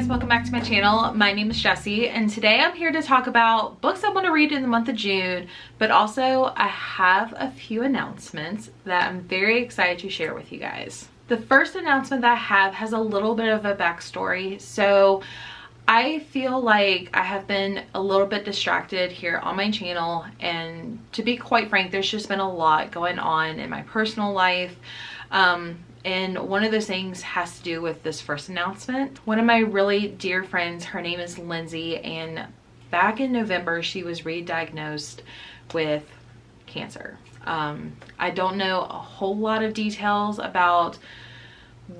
guys, welcome back to my channel. My name is Jessie and today I'm here to talk about books I want to read in the month of June, but also I have a few announcements that I'm very excited to share with you guys. The first announcement that I have has a little bit of a backstory. So I feel like I have been a little bit distracted here on my channel, and to be quite frank, there's just been a lot going on in my personal life. And one of those things has to do with this first announcement. One of my really dear friends, her name is Lindsay, and back in November, she was re-diagnosed with cancer. I don't know a whole lot of details about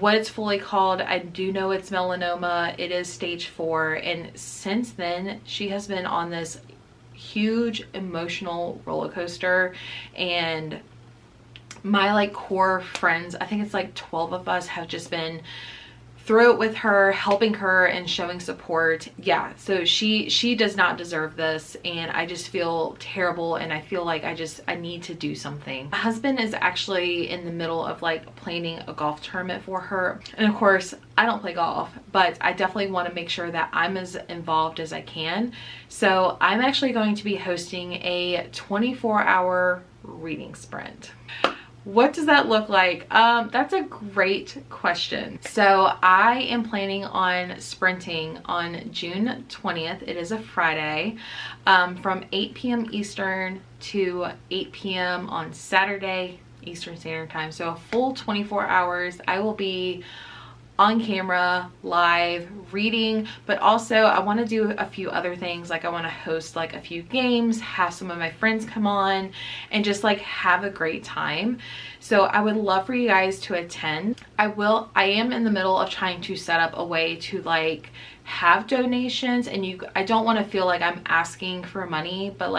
what it's fully called. I do know it's melanoma. It is stage 4. And since then, she has been on this huge emotional roller coaster, and my core friends, I think it's 12 of us, have just been through it with her, helping her and showing support. Yeah, so she does not deserve this, and I just feel terrible, and I feel like I need to do something. My husband is actually in the middle of planning a golf tournament for her, and of course I don't play golf, but I definitely want to make sure that I'm as involved as I can. So I'm actually going to be hosting a 24-hour reading sprint. What does that look like? That's a great question. So I am planning on sprinting on June 20th. It is a Friday, from 8 p.m. Eastern to 8 p.m. on Saturday Eastern Standard Time. So a full 24 hours. I will be on camera, live, reading, but also I want to do a few other things. I want to host a few games, have some of my friends come on, and just have a great time. So I would love for you guys to attend. I am in the middle of trying to set up a way to have donations, and I don't want to feel like I'm asking for money, but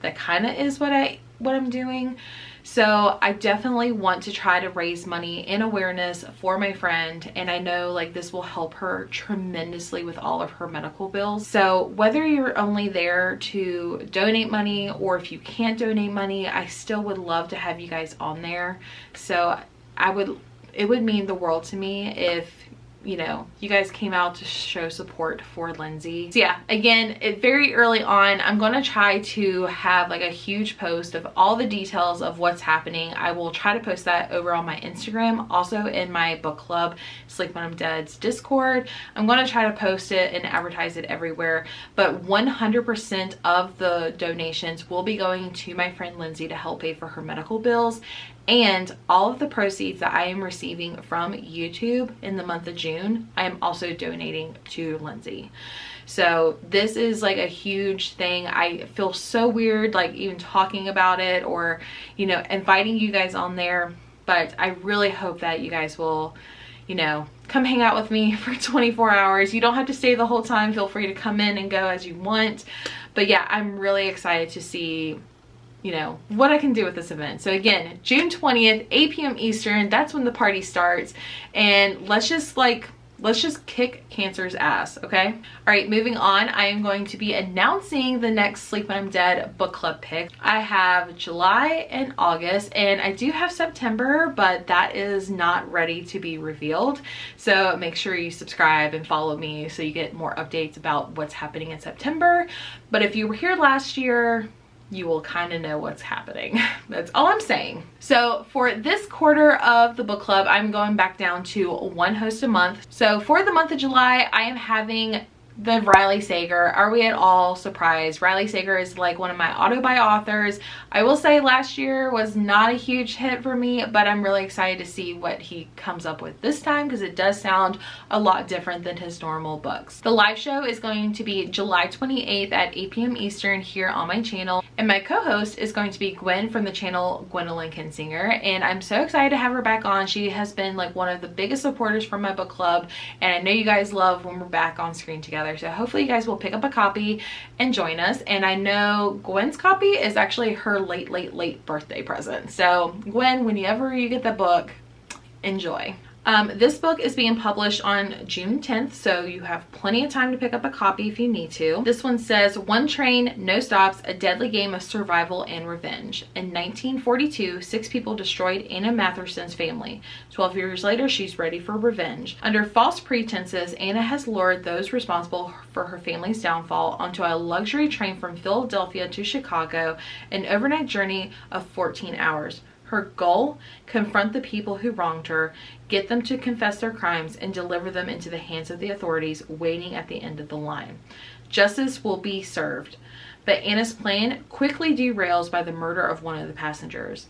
that kind of is what I'm doing. So I definitely want to try to raise money and awareness for my friend, and I know this will help her tremendously with all of her medical bills. So whether you're only there to donate money or if you can't donate money, I still would love to have you guys on there. So it would mean the world to me if you guys came out to show support for Lindsay. So yeah, again, very early on, I'm going to try to have a huge post of all the details of what's happening. I will try to post that over on my Instagram, also in my book club, Sleep When I'm Dead's Discord. I'm going to try to post it and advertise it everywhere, but 100% of the donations will be going to my friend Lindsay to help pay for her medical bills. And all of the proceeds that I am receiving from YouTube in the month of June, I am also donating to Lindsay. So this is a huge thing. I feel so weird even talking about it or inviting you guys on there, but I really hope that you guys will come hang out with me for 24 hours. You don't have to stay the whole time. Feel free to come in and go as you want. But yeah, I'm really excited to see what I can do with this event. So again, June 20th, 8 p.m. Eastern, that's when the party starts, and let's just kick cancer's ass, okay? All right, moving on, I am going to be announcing the next Sleep When I'm Dead book club pick. I have July and August, and I do have September, but that is not ready to be revealed. So make sure you subscribe and follow me so you get more updates about what's happening in September. But if you were here last year, you will kind of know what's happening. That's all I'm saying. So for this quarter of the book club, I'm going back down to one host a month. So for the month of July, I am having the Riley Sager. Are we at all surprised? Riley Sager is one of my auto-buy authors. I will say last year was not a huge hit for me, but I'm really excited to see what he comes up with this time because it does sound a lot different than his normal books. The live show is going to be July 28th at 8 p.m. Eastern here on my channel, and my co-host is going to be Gwen from the channel Gwendolyn Kinsinger, and I'm so excited to have her back on. She has been one of the biggest supporters from my book club, and I know you guys love when we're back on screen together. So hopefully you guys will pick up a copy and join us. And I know Gwen's copy is actually her late birthday present. So Gwen, whenever you get the book, enjoy. This book is being published on June 10th, so you have plenty of time to pick up a copy if you need to. This one says, "One train, no stops, a deadly game of survival and revenge. In 1942, 6 people destroyed Anna Matherson's family. 12 years later, she's ready for revenge. Under false pretenses, Anna has lured those responsible for her family's downfall onto a luxury train from Philadelphia to Chicago, an overnight journey of 14 hours. Her goal? Confront the people who wronged her, get them to confess their crimes, and deliver them into the hands of the authorities waiting at the end of the line. Justice will be served." But Anna's plan quickly derails by the murder of one of the passengers.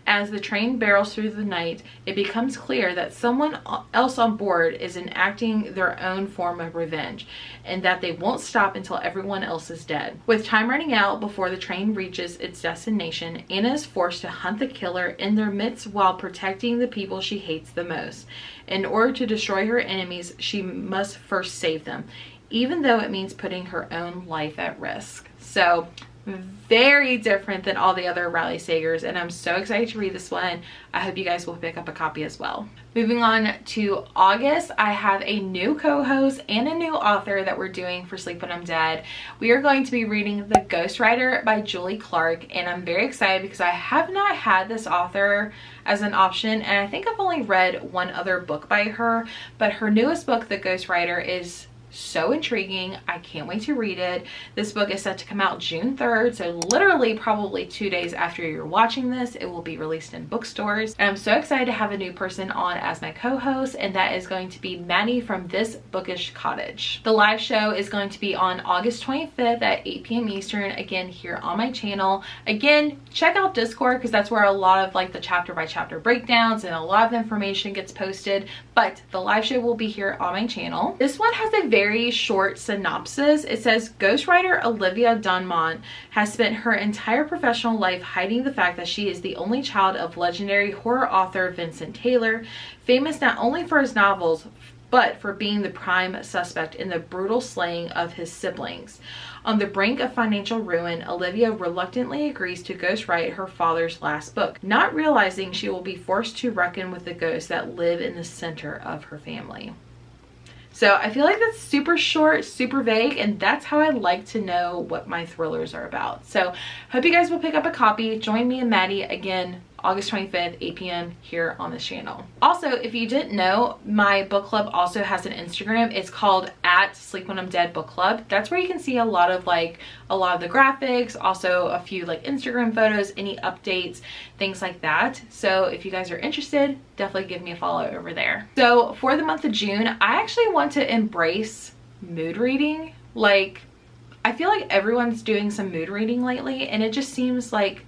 As the train barrels through the night, it becomes clear that someone else on board is enacting their own form of revenge, and that they won't stop until everyone else is dead. With time running out before the train reaches its destination, Anna is forced to hunt the killer in their midst while protecting the people she hates the most. In order to destroy her enemies, she must first save them, even though it means putting her own life at risk. So, very different than all the other Riley Sagers, and I'm so excited to read this one. I hope you guys will pick up a copy as well. Moving on to August, I have a new co-host and a new author that we're doing for Sleep When I'm Dead. We are going to be reading The Ghostwriter by Julie Clark, and I'm very excited because I have not had this author as an option, and I think I've only read one other book by her, but her newest book, The Ghostwriter, is so intriguing. I can't wait to read it. This book is set to come out June 3rd, so literally probably 2 days after you're watching this, it will be released in bookstores. And I'm so excited to have a new person on as my co-host, and that is going to be Maddie from This Bookish Cottage. The live show is going to be on August 25th at 8 p.m. Eastern, again here on my channel. Again, check out Discord because that's where a lot of like the chapter by chapter breakdowns and a lot of information gets posted, but the live show will be here on my channel. This one has a very short synopsis. It says, "Ghostwriter Olivia Dunmont has spent her entire professional life hiding the fact that she is the only child of legendary horror author Vincent Taylor, famous not only for his novels, but for being the prime suspect in the brutal slaying of his siblings. On the brink of financial ruin, Olivia reluctantly agrees to ghostwrite her father's last book, not realizing she will be forced to reckon with the ghosts that live in the center of her family." So I feel like that's super short, super vague, and that's how I like to know what my thrillers are about. So hope you guys will pick up a copy. Join me and Maddie again August 25th, 8 p.m. here on this channel. Also, if you didn't know, my book club also has an Instagram. It's called @SleepWhenI'mDead Book Club. That's where you can see a lot of the graphics, also a few like Instagram photos, any updates, things like that. So if you guys are interested, definitely give me a follow over there. So for the month of June, I actually want to embrace mood reading. Like, I feel like everyone's doing some mood reading lately, and it just seems like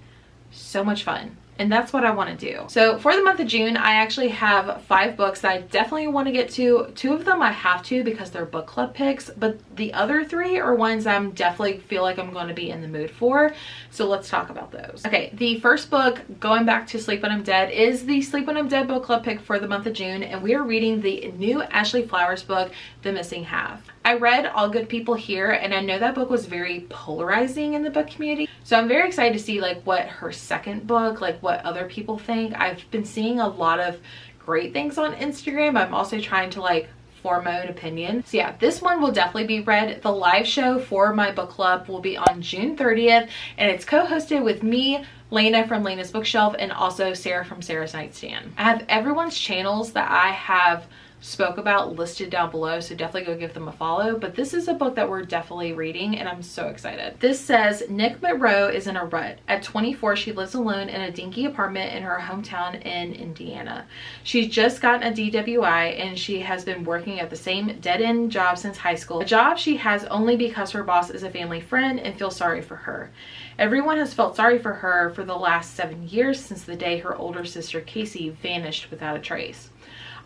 so much fun. And that's what I want to do. So for the month of June, I actually have 5 books that I definitely want to get to. 2 of them I have to because they're book club picks, but the other 3 are ones I'm definitely feel like I'm going to be in the mood for. So let's talk about those. Okay, the first book, going back to Sleep When I'm Dead, is the Sleep When I'm Dead book club pick for the month of June, and we are reading the new Ashley Flowers book, The Missing Half. I read All Good People Here, and I know that book was very polarizing in the book community. So I'm very excited to see like what her second book, like what other people think. I've been seeing a lot of great things on Instagram. I'm also trying to like form my own opinion. So yeah, this one will definitely be read. The live show for my book club will be on June 30th, and it's co-hosted with me, Lena from Lena's Bookshelf, and also Sarah from Sarah's Nightstand. I have everyone's channels that I have spoke about listed down below, so definitely go give them a follow. But this is a book that we're definitely reading, and I'm so excited. This says, Nick Monroe is in a rut. At 24, she lives alone in a dinky apartment in her hometown in Indiana. She's just gotten a DWI, and she has been working at the same dead-end job since high school, a job she has only because her boss is a family friend and feels sorry for her. Everyone has felt sorry for her for the last 7 years, since the day her older sister Casey vanished without a trace.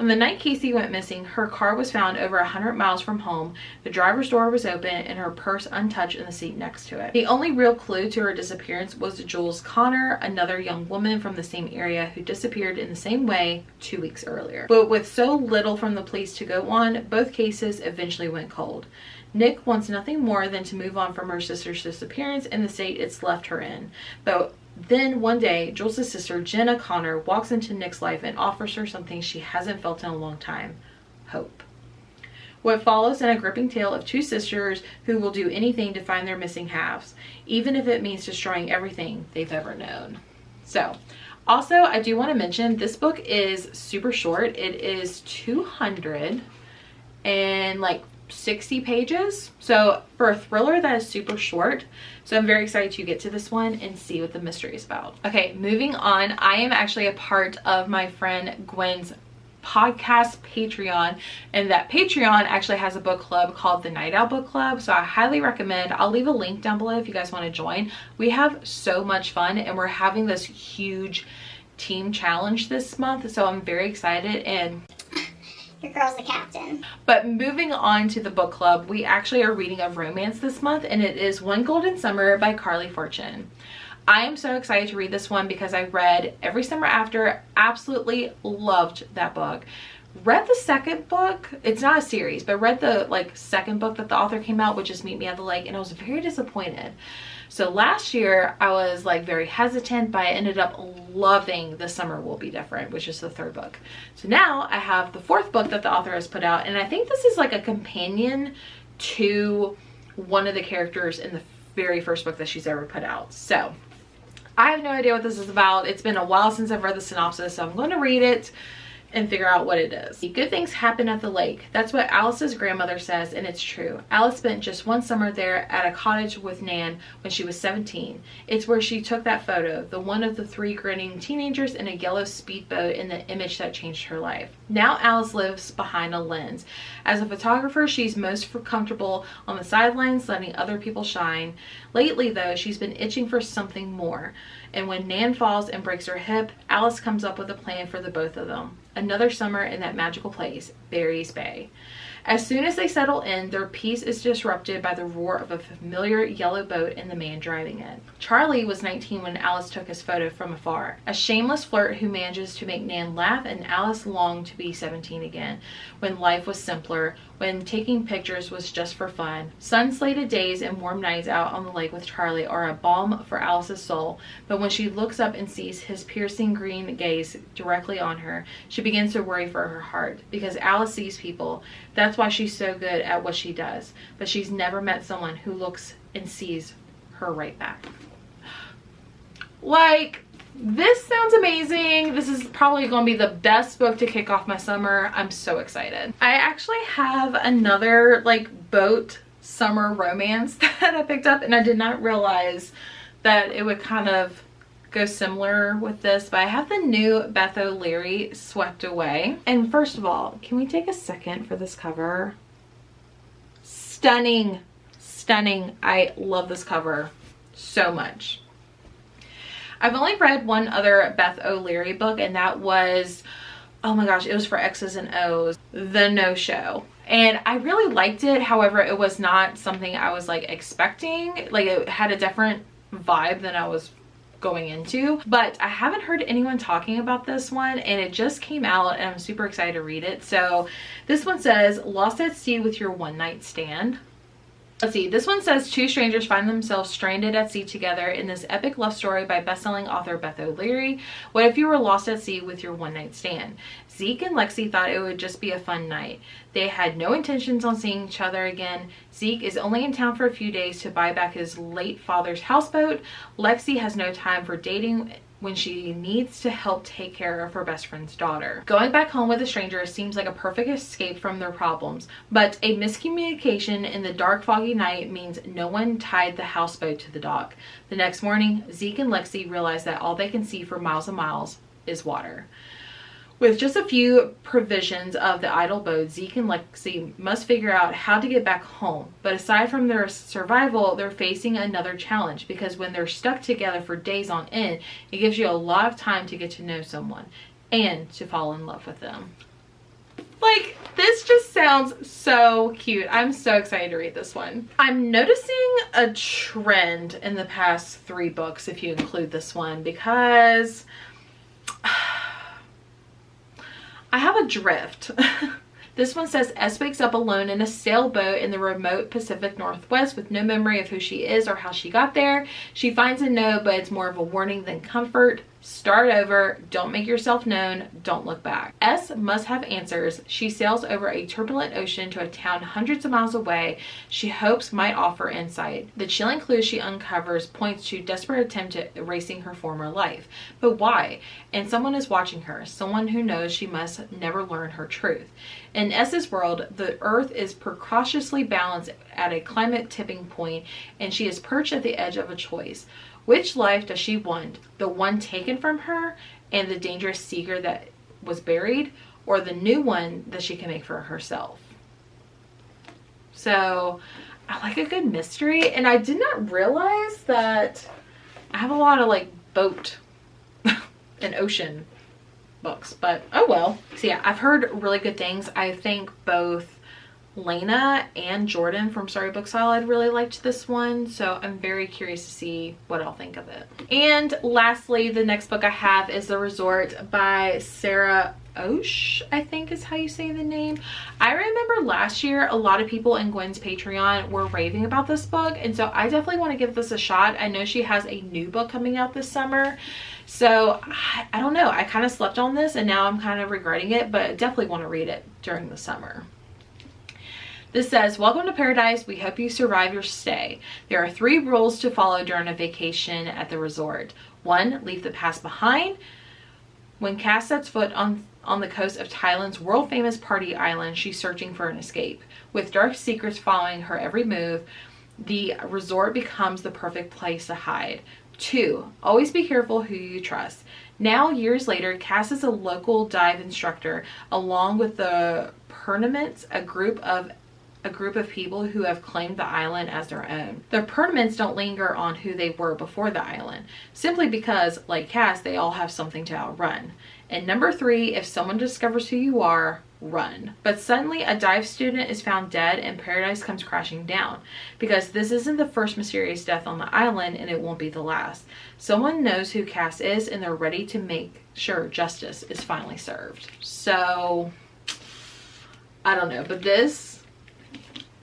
On the night Casey went missing, her car was found over 100 miles from home, the driver's door was open, and her purse untouched in the seat next to it. The only real clue to her disappearance was Jules Connor, another young woman from the same area who disappeared in the same way 2 weeks earlier. But with so little from the police to go on, both cases eventually went cold. Nick wants nothing more than to move on from her sister's disappearance and the state it's left her in. Then one day, Jules' sister, Jenna Connor, walks into Nick's life and offers her something she hasn't felt in a long time: hope. What follows in a gripping tale of two sisters who will do anything to find their missing halves, even if it means destroying everything they've ever known. So, also, I do want to mention this book is super short. It is 260 pages. So for a thriller, that is super short. So I'm very excited to get to this one and see what the mystery is about. Okay, moving on. I am actually a part of my friend Gwen's podcast Patreon, and that Patreon actually has a book club called the Night Owl Book Club, so I highly recommend. I'll leave a link down below if you guys want to join. We have so much fun, and we're having this huge team challenge this month, so I'm very excited, and your girl's the captain. But moving on to the book club, we actually are reading a romance this month, and it is One Golden Summer by Carly Fortune. I am so excited to read this one because I read Every Summer After, absolutely loved that book. Read the second book, it's not a series, but read the second book that the author came out, which is Meet Me at the Lake, and I was very disappointed. So last year I was very hesitant, but I ended up loving The Summer Will Be Different, which is the third book. So now I have the fourth book that the author has put out, and I think this is a companion to one of the characters in the very first book that she's ever put out. So I have no idea what this is about. It's been a while since I've read the synopsis, so I'm going to read it and figure out what it is. Good things happen at the lake. That's what Alice's grandmother says, and it's true. Alice spent just one summer there at a cottage with Nan when she was 17. It's where she took that photo, the one of the three grinning teenagers in a yellow speedboat, in the image that changed her life. Now Alice lives behind a lens. As a photographer, she's most comfortable on the sidelines, letting other people shine. Lately, though, she's been itching for something more. And when Nan falls and breaks her hip, Alice comes up with a plan for the both of them. Another summer in that magical place, Barry's Bay. As soon as they settle in, their peace is disrupted by the roar of a familiar yellow boat and the man driving it. Charlie was 19 when Alice took his photo from afar. A shameless flirt who manages to make Nan laugh, and Alice longed to be 17 again, when life was simpler, when taking pictures was just for fun. Sun-slated days and warm nights out on the lake with Charlie are a balm for Alice's soul, but when she looks up and sees his piercing green gaze directly on her, she begins to worry for her heart, because Alice sees people. That's why she's so good at what she does, but she's never met someone who looks and sees her right back. This sounds amazing. This is probably going to be the best book to kick off my summer. I'm so excited. I actually have another boat summer romance that I picked up, and I did not realize that it would kind of go similar with this, but I have the new Beth O'Leary, Swept Away. And first of all, can we take a second for this cover? Stunning, stunning. I love this cover so much. I've only read one other Beth O'Leary book, and that was, oh my gosh, it was for X's and O's, The No-Show. And I really liked it. However, it was not something I was expecting. It had a different vibe than I was going into, but I haven't heard anyone talking about this one, and it just came out and I'm super excited to read it. So this one says, lost at sea with your one night stand. Let's see, this one says two strangers find themselves stranded at sea together in this epic love story by best-selling author Beth O'Leary. What if you were lost at sea with your one night stand? Zeke and Lexi thought it would just be a fun night. They had no intentions on seeing each other again. Zeke is only in town for a few days to buy back his late father's houseboat. Lexi has no time for dating when she needs to help take care of her best friend's daughter. Going back home with a stranger seems like a perfect escape from their problems, but a miscommunication in the dark, foggy night means no one tied the houseboat to the dock. The next morning, Zeke and Lexi realize that all they can see for miles and miles is water. With just a few provisions of the idle boat, Zeke and Lexi must figure out how to get back home. But aside from their survival, they're facing another challenge, because when they're stuck together for days on end, it gives you a lot of time to get to know someone and to fall in love with them. This just sounds so cute. I'm so excited to read this one. I'm noticing a trend in the past 3 books, if you include this one, because I have a drift. This one says, S wakes up alone in a sailboat in the remote Pacific Northwest with no memory of who she is or how she got there. She finds a note, but it's more of a warning than comfort. Start over. Don't make yourself known. Don't look back. S must have answers. She sails over a turbulent ocean to a town hundreds of miles away she hopes might offer insight. The chilling clues she uncovers points to desperate attempt at erasing her former life. But why? And someone is watching her. Someone who knows she must never learn her truth. In S's world, the earth is precautiously balanced at a climate tipping point, and she is perched at the edge of a choice. Which life does she want? The one taken from her and the dangerous seeker that was buried, or the new one that she can make for herself? So I like a good mystery, and I did not realize that I have a lot of like boat and ocean books, but oh well. So yeah, I've heard really good things. I think both Lena and Jordan from Sorry Book Salad really liked this one, so I'm very curious to see what I'll think of it. And lastly, the next book I have is The Resort by Sarah Osh, I think is how you say the name. I remember last year a lot of people in Gwen's Patreon were raving about this book, and so I definitely want to give this a shot. I know she has a new book coming out this summer, so I don't know, I kind of slept on this and now I'm kind of regretting it, but I definitely want to read it during the summer. This says, welcome to paradise. We hope you survive your stay. There are 3 rules to follow during a vacation at the resort. 1, leave the past behind. When Cass sets foot on the coast of Thailand's world-famous party island, she's searching for an escape. With dark secrets following her every move, the resort becomes the perfect place to hide. 2, always be careful who you trust. Now, years later, Cass is a local dive instructor, along with the Permanents, a group of people who have claimed the island as their own. The Permanents don't linger on who they were before the island, simply because, like Cass, they all have something to outrun. And number 3, if someone discovers who you are, run. But suddenly a dive student is found dead and paradise comes crashing down, because this isn't the first mysterious death on the island and it won't be the last. Someone knows who Cass is and they're ready to make sure justice is finally served. So I don't know, but this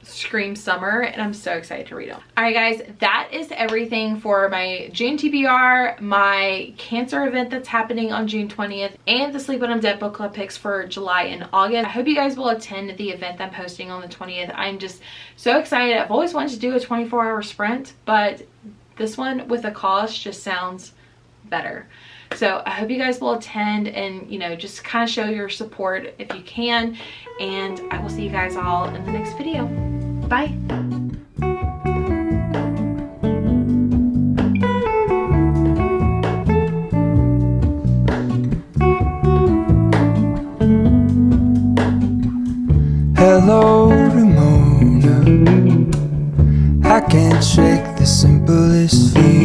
screams summer and I'm so excited to read them. All right guys, that is everything for my June TBR, my Cancer event that's happening on June 20th, and the Sleep When I'm Dead book club picks for July and August. I hope you guys will attend the event I'm hosting on the 20th. I'm just so excited. I've always wanted to do a 24-hour sprint, but this one with a cause just sounds better. So I hope you guys will attend and, you know, just kind of show your support if you can, and I will see you guys all in the next video. Bye. Hello, Ramona. I can't shake the simplest feeling.